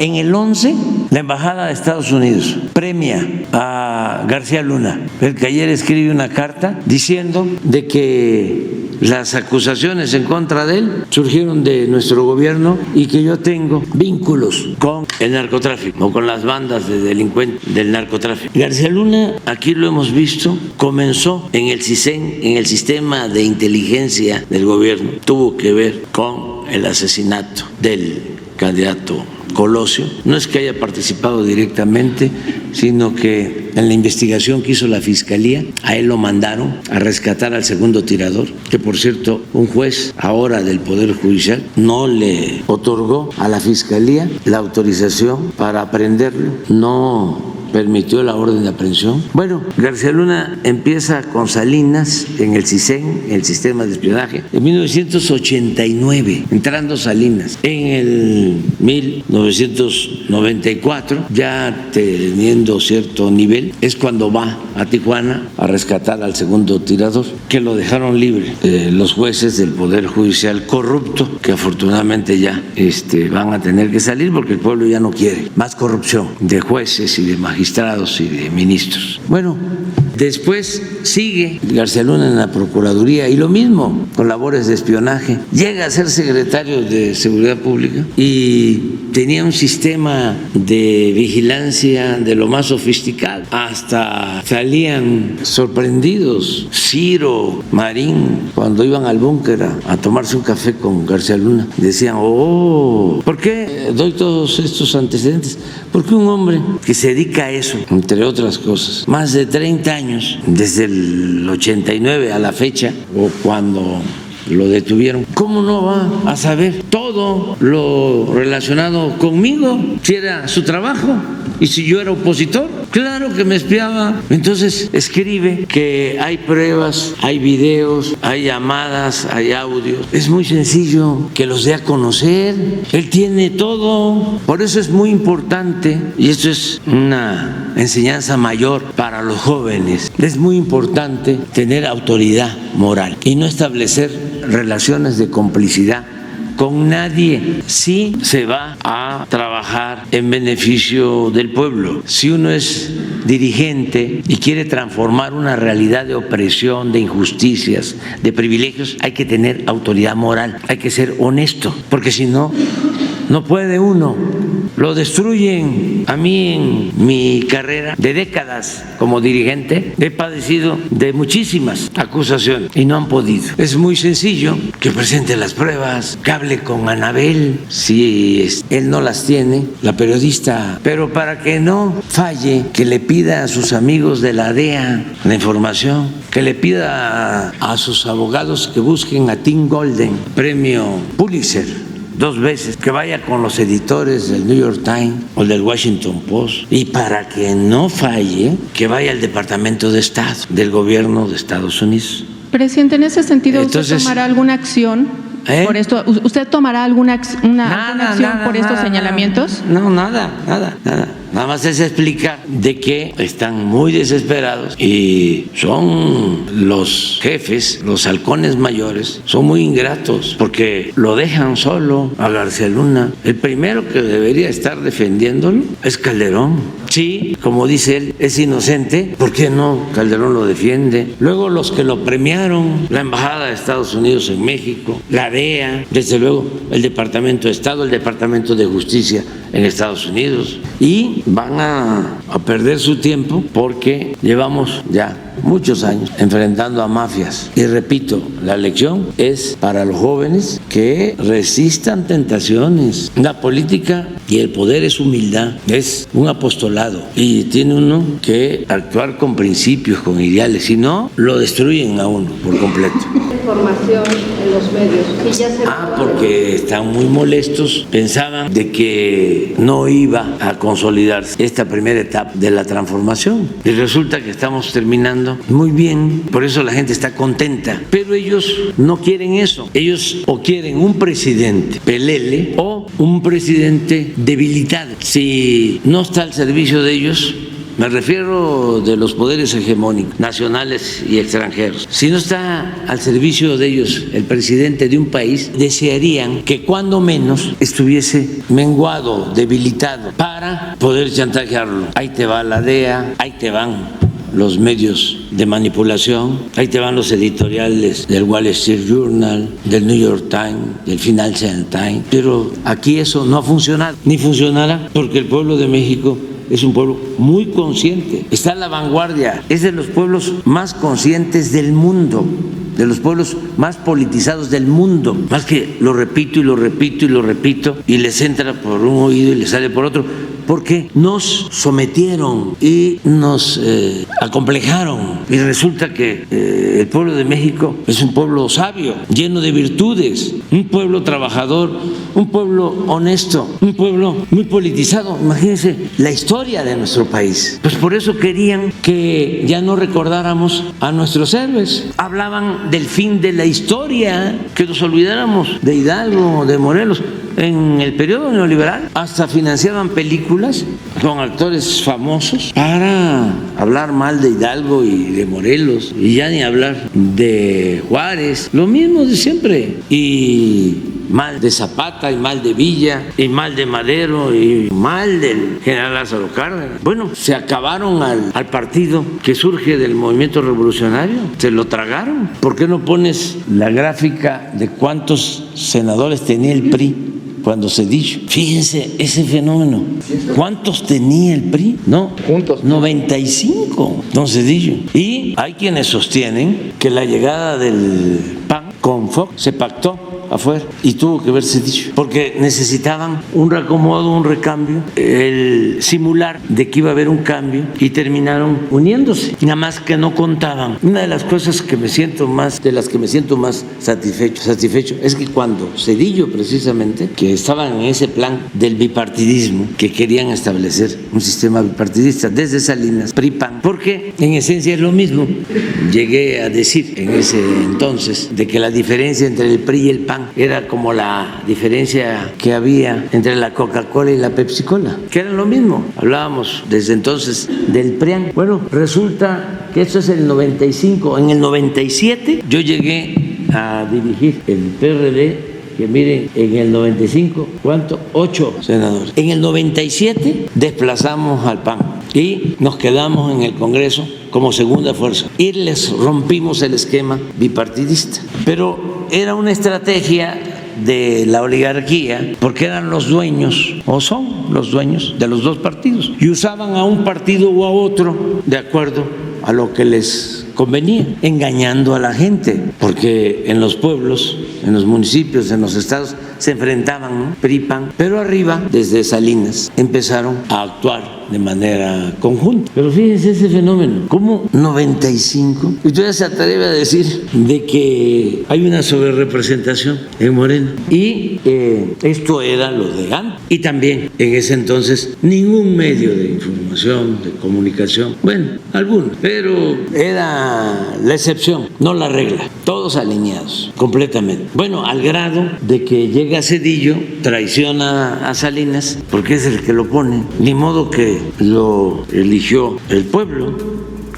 en el 11, la Embajada de Estados Unidos premia a García Luna, el que ayer escribe una carta diciendo de que las acusaciones en contra de él surgieron de nuestro gobierno y que yo tengo vínculos con el narcotráfico o con las bandas de delincuentes del narcotráfico. García Luna, aquí lo hemos visto, comenzó en el CISEN, en el sistema de inteligencia del gobierno. Tuvo que ver con el asesinato del candidato Colosio. No es que haya participado directamente, sino que en la investigación que hizo la Fiscalía, a él lo mandaron a rescatar al segundo tirador, que por cierto, un juez ahora del Poder Judicial no le otorgó a la Fiscalía la autorización para aprehenderlo, no permitió la orden de aprehensión. Bueno, García Luna empieza con Salinas en el CISEN, el sistema de espionaje, en 1989, entrando Salinas. En el 1994, ya teniendo cierto nivel, es cuando va a Tijuana a rescatar al segundo tirador, que lo dejaron libre los jueces del Poder Judicial corrupto, que afortunadamente ya van a tener que salir porque el pueblo ya no quiere más corrupción de jueces y de magistrados y de ministros. Bueno, después sigue García Luna en la Procuraduría y lo mismo con labores de espionaje. Llega a ser secretario de Seguridad Pública y tenía un sistema de vigilancia de lo más sofisticado. Hasta salían sorprendidos Ciro, Marín, cuando iban al búnker a tomarse un café con García Luna. Decían, ¿por qué doy todos estos antecedentes? Porque un hombre que se dedica a eso, entre otras cosas, más de 30 años, desde el 89 a la fecha, o cuando lo detuvieron, ¿cómo no va a saber todo lo relacionado conmigo? Si era su trabajo y si yo era opositor, claro que me espiaba. Entonces escribe que hay pruebas, hay videos, hay llamadas, hay audios. Es muy sencillo que los dé a conocer. Él tiene todo. Por eso es muy importante, y esto es una enseñanza mayor para los jóvenes, es muy importante tener autoridad moral y no establecer relaciones de complicidad con nadie. Si se va a trabajar en beneficio del pueblo, si uno es dirigente y quiere transformar una realidad de opresión, de injusticias, de privilegios, hay que tener autoridad moral, hay que ser honesto, porque si no, no puede uno. Lo destruyen. A mí en mi carrera de décadas como dirigente he padecido de muchísimas acusaciones y no han podido. Es muy sencillo que presente las pruebas, que hable con Anabel si él no las tiene, la periodista, pero para que no falle, que le pida a sus amigos de la DEA la información, que le pida a sus abogados que busquen a Tim Golden, premio Pulitzer 2 veces, que vaya con los editores del New York Times o del Washington Post, y para que no falle, que vaya al Departamento de Estado del gobierno de Estados Unidos. Presidente, en ese sentido, ¿usted tomará alguna acción por esto? ¿Usted tomará alguna acción por estos señalamientos? No, nada. Nada más es explicar de que están muy desesperados y son los jefes, los halcones mayores, son muy ingratos porque lo dejan solo a García Luna. El primero que debería estar defendiéndolo es Calderón. Sí, como dice él, es inocente. ¿Por qué no Calderón lo defiende? Luego los que lo premiaron, la Embajada de Estados Unidos en México, la DEA, desde luego el Departamento de Estado, el Departamento de Justicia en Estados Unidos, y van a perder su tiempo porque llevamos ya muchos años enfrentando a mafias. Y repito, la lección es para los jóvenes que resistan tentaciones. La política y el poder es humildad, es un apostolado y tiene uno que actuar con principios, con ideales, si no, lo destruyen a uno por completo. Información en los medios. Y ya se porque están muy molestos, pensaban de que no iba a consolidarse esta primera etapa de la transformación y resulta que estamos terminando muy bien, por eso la gente está contenta, pero ellos no quieren eso. Ellos o quieren un presidente pelele o un presidente debilitado. Si no está al servicio de ellos, me refiero de los poderes hegemónicos, nacionales y extranjeros, si no está al servicio de ellos el presidente de un país, desearían que cuando menos estuviese menguado, debilitado, para poder chantajearlo. Ahí te va la DEA, ahí te van los medios de manipulación, ahí te van los editoriales del Wall Street Journal, del New York Times, del Financial Times, pero aquí eso no ha funcionado, ni funcionará, porque el pueblo de México es un pueblo muy consciente, está a la vanguardia, es de los pueblos más conscientes del mundo, de los pueblos más politizados del mundo, más que lo repito y lo repito y lo repito y les entra por un oído y les sale por otro, porque nos sometieron y nos acomplejaron, y resulta que el pueblo de México es un pueblo sabio, lleno de virtudes, un pueblo trabajador, un pueblo honesto, un pueblo muy politizado. Imagínense la historia de nuestro país. Pues por eso querían que ya no recordáramos a nuestros héroes. Hablaban del fin de la historia, que nos olvidáramos de Hidalgo, de Morelos. En el periodo neoliberal hasta financiaban películas con actores famosos para hablar mal de Hidalgo y de Morelos, y ya ni hablar de Juárez, lo mismo de siempre, y mal de Zapata y mal de Villa y mal de Madero y mal del general Lázaro Cárdenas. Bueno, se acabaron al partido que surge del movimiento revolucionario, se lo tragaron. ¿Por qué no pones la gráfica de cuántos senadores tenía el PRI cuando Zedillo? Fíjense ese fenómeno. ¿Cuántos tenía el PRI? No, juntos 95, don Zedillo. Y hay quienes sostienen que la llegada del PAN con Fox se pactó afuera y tuvo que verse dicho, porque necesitaban un reacomodo, un recambio, el simular de que iba a haber un cambio, y terminaron uniéndose, nada más que no contaban. Una de las cosas que me siento más satisfecho es que cuando Zedillo, precisamente, que estaban en ese plan del bipartidismo, que querían establecer un sistema bipartidista desde Salinas, PRI-PAN, porque en esencia es lo mismo. Llegué a decir en ese entonces de que la diferencia entre el PRI y el PAN era como la diferencia que había entre la Coca-Cola y la Pepsi-Cola, que eran lo mismo. Hablábamos desde entonces del PRIAN. Bueno, resulta que esto es el 95. En el 97 yo llegué a dirigir el PRD, que miren, en el 95, ¿cuánto? 8 senadores. En el 97 desplazamos al PAN y nos quedamos en el Congreso como segunda fuerza y les rompimos el esquema bipartidista. Pero era una estrategia de la oligarquía, porque eran los dueños, o son los dueños de los dos partidos, y usaban a un partido o a otro de acuerdo a lo que les convenía, engañando a la gente, porque en los pueblos, en los municipios, en los estados se enfrentaban, ¿no? PRI-PAN, pero arriba, desde Salinas, empezaron a actuar de manera conjunta. Pero fíjense ese fenómeno, como 95, y todavía se atreve a decir de que hay una sobrerepresentación en Morena, y esto era lo de antes, y también en ese entonces ningún medio de información, de comunicación, bueno, algunos, pero era la excepción, no la regla, todos alineados completamente. Bueno, al grado de que llega Zedillo, traiciona a Salinas, porque es el que lo pone, ni modo que lo eligió el pueblo,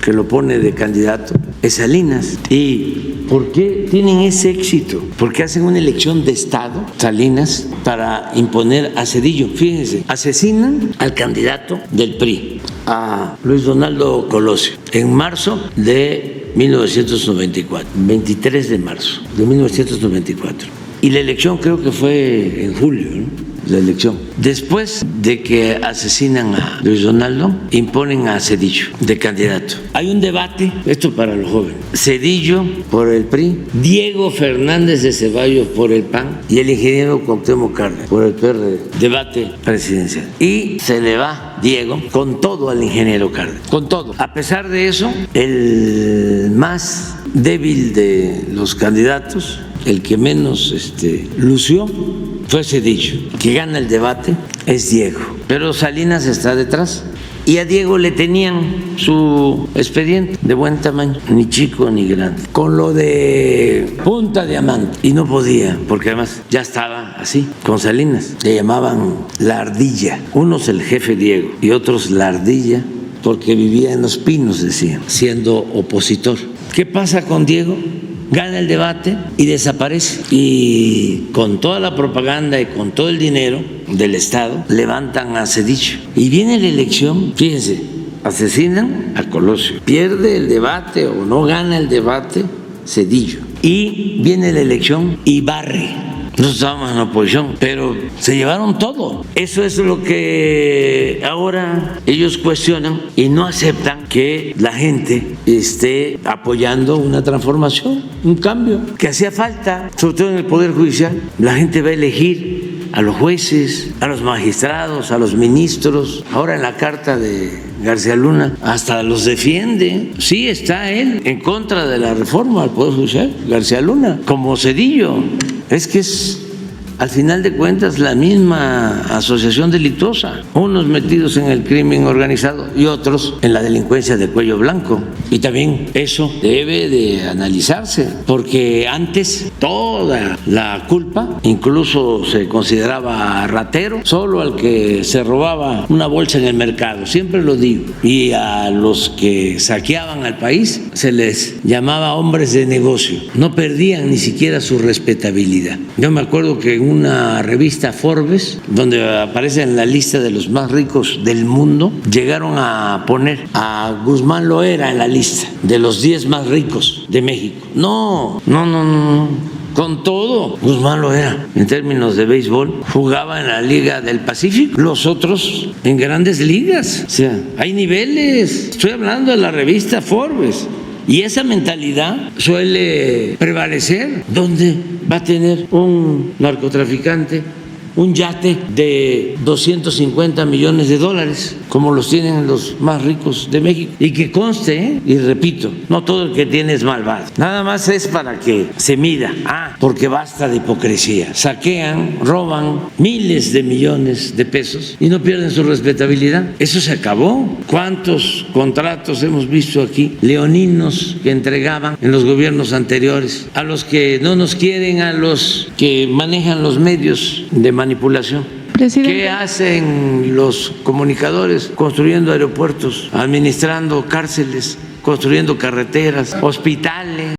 que lo pone de candidato, es Salinas. ¿Y por qué tienen ese éxito? Porque hacen una elección de Estado, Salinas, para imponer a Zedillo. Fíjense, asesinan al candidato del PRI, a Luis Donaldo Colosio, en marzo de 1994, 23 de marzo de 1994. Y la elección creo que fue en julio, ¿no? La elección. Después de que asesinan a Luis Donaldo, imponen a Zedillo de candidato. Hay un debate, esto para los jóvenes: Zedillo por el PRI, Diego Fernández de Ceballos por el PAN y el ingeniero Cuauhtémoc Cárdenas por el PRD. Debate presidencial. Y se le va Diego con todo al ingeniero Cárdenas, con todo. A pesar de eso, el más débil de los candidatos, el que menos lució, fue Zedillo. Que gana el debate es Diego, pero Salinas está detrás, y a Diego le tenían su expediente de buen tamaño, ni chico ni grande, con lo de punta diamante, y no podía, porque además ya estaba así con Salinas. Le llamaban la ardilla, unos el jefe Diego y otros la ardilla, porque vivía en Los Pinos, decían, siendo opositor. ¿Qué pasa con Diego? Gana el debate y desaparece. Y con toda la propaganda y con todo el dinero del Estado, levantan a Zedillo. Y viene la elección, fíjense, asesinan a Colosio, pierde el debate o no gana el debate Zedillo. Y viene la elección y barre. Nosotros estábamos en oposición, pero se llevaron todo. Eso es lo que ahora ellos cuestionan y no aceptan que la gente esté apoyando una transformación, un cambio que hacía falta, sobre todo en el Poder Judicial. La gente va a elegir a los jueces, a los magistrados, a los ministros. Ahora en la carta de García Luna hasta los defiende. Sí, está él en contra de la reforma al Poder Judicial, García Luna, como Zedillo. Es que es, al final de cuentas, la misma asociación delictuosa, unos metidos en el crimen organizado y otros en la delincuencia de cuello blanco. Y también eso debe de analizarse, porque antes toda la culpa, incluso se consideraba ratero, solo al que se robaba una bolsa en el mercado, siempre lo digo, y a los que saqueaban al país se les llamaba hombres de negocio, no perdían ni siquiera su respetabilidad. Yo me acuerdo que en una revista Forbes, donde aparece en la lista de los más ricos del mundo, llegaron a poner a Guzmán Loera en la lista de los 10 más ricos de México. No. Con todo, Guzmán Loera, en términos de béisbol, jugaba en la Liga del Pacífico, los otros en grandes ligas. O sea, hay niveles. Estoy hablando de la revista Forbes. Y esa mentalidad suele prevalecer. ¿Dónde va a tener un narcotraficante un yate de 250 millones de dólares, como los tienen los más ricos de México? Y que conste, y repito, no todo el que tiene es malvado. Nada más es para que se mida. Porque basta de hipocresía. Saquean, roban miles de millones de pesos y no pierden su respetabilidad. Eso se acabó. ¿Cuántos contratos hemos visto aquí leoninos que entregaban en los gobiernos anteriores? A los que no nos quieren, a los que manejan los medios de manipulación. Presidente. ¿Qué hacen los comunicadores? Construyendo aeropuertos, administrando cárceles, construyendo carreteras, hospitales.